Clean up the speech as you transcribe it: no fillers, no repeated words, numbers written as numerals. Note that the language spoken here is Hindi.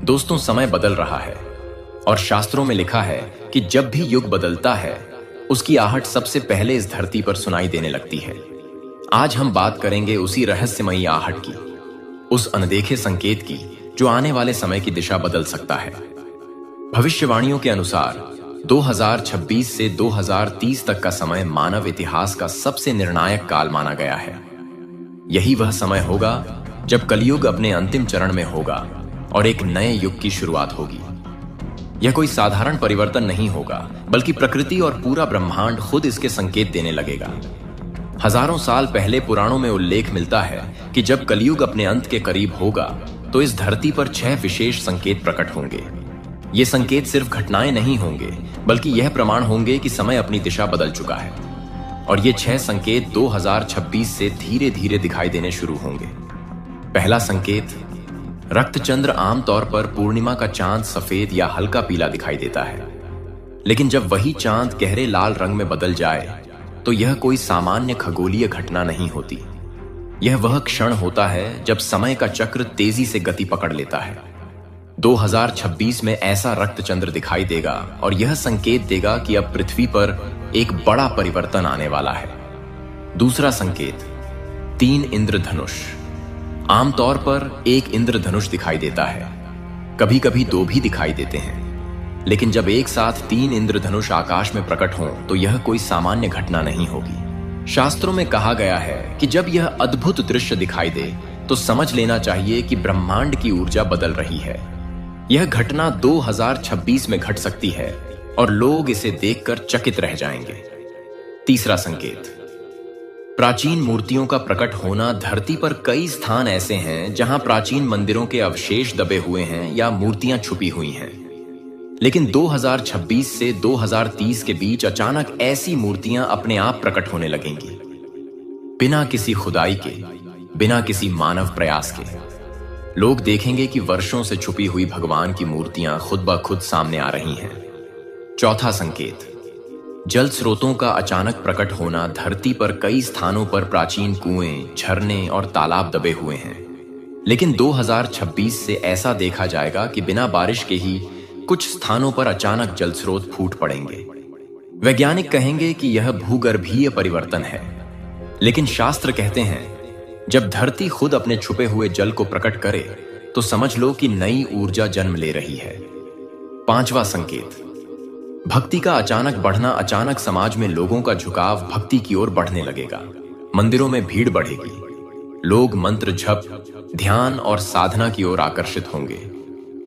दोस्तों, समय बदल रहा है और शास्त्रों में लिखा है कि जब भी युग बदलता है उसकी आहट सबसे पहले इस धरती पर सुनाई देने लगती है। आज हम बात करेंगे उसी रहस्यमयी आहट की, उस अनदेखे संकेत की जो आने वाले समय की दिशा बदल सकता है। भविष्यवाणियों के अनुसार 2026 से 2030 तक का समय मानव इतिहास का सबसे निर्णायक काल माना गया है। यही वह समय होगा जब कलयुग अपने अंतिम चरण में होगा और एक नए युग की शुरुआत होगी। यह कोई साधारण परिवर्तन नहीं होगा, बल्कि प्रकृति और पूरा ब्रह्मांड खुद इसके संकेत देने लगेगा। हजारों साल पहले पुराणों में उल्लेख मिलता है कि जब कलयुग अपने अंत के करीब होगा तो इस धरती पर 6 विशेष संकेत प्रकट होंगे। ये संकेत सिर्फ घटनाएं नहीं होंगे, बल्कि यह प्रमाण होंगे कि समय अपनी दिशा बदल चुका है। और ये 6 संकेत 2026 से धीरे धीरे दिखाई देने शुरू होंगे। पहला संकेत, रक्तचंद्र आमतौर पर पूर्णिमा का चांद सफेद या हल्का पीला दिखाई देता है, लेकिन जब वही चांद गहरे लाल रंग में बदल जाए तो यह कोई सामान्य खगोलीय घटना नहीं होती। यह वह क्षण होता है जब समय का चक्र तेजी से गति पकड़ लेता है। 2026 में ऐसा रक्तचंद्र दिखाई देगा और यह संकेत देगा कि अब पृथ्वी पर एक बड़ा परिवर्तन आने वाला है। दूसरा संकेत, 3 इंद्रधनुष। आमतौर पर एक इंद्रधनुष दिखाई देता है, कभी कभी 2 भी दिखाई देते हैं, लेकिन जब एक साथ 3 इंद्रधनुष आकाश में प्रकट हों तो यह कोई सामान्य घटना नहीं होगी। शास्त्रों में कहा गया है कि जब यह अद्भुत दृश्य दिखाई दे तो समझ लेना चाहिए कि ब्रह्मांड की ऊर्जा बदल रही है। यह घटना 2026 में घट सकती है और लोग इसे देखकर चकित रह जाएंगे। तीसरा संकेत, प्राचीन मूर्तियों का प्रकट होना। धरती पर कई स्थान ऐसे हैं जहां प्राचीन मंदिरों के अवशेष दबे हुए हैं या मूर्तियां छुपी हुई हैं, लेकिन 2026 से 2030 के बीच अचानक ऐसी मूर्तियां अपने आप प्रकट होने लगेंगी, बिना किसी खुदाई के, बिना किसी मानव प्रयास के। लोग देखेंगे कि वर्षों से छुपी हुई भगवान की मूर्तियां खुद ब खुद सामने आ रही हैं। चौथा संकेत, जल स्रोतों का अचानक प्रकट होना। धरती पर कई स्थानों पर प्राचीन कुएं, झरने और तालाब दबे हुए हैं, लेकिन 2026 से ऐसा देखा जाएगा कि बिना बारिश के ही कुछ स्थानों पर अचानक जल स्रोत फूट पड़ेंगे। वैज्ञानिक कहेंगे कि यह भूगर्भीय परिवर्तन है, लेकिन शास्त्र कहते हैं जब धरती खुद अपने छुपे हुए जल को प्रकट करे तो समझ लो कि नई ऊर्जा जन्म ले रही है। पांचवा संकेत, भक्ति का अचानक बढ़ना। अचानक समाज में लोगों का झुकाव भक्ति की ओर बढ़ने लगेगा। मंदिरों में भीड़ बढ़ेगी, लोग मंत्र जप, ध्यान और साधना की ओर आकर्षित होंगे।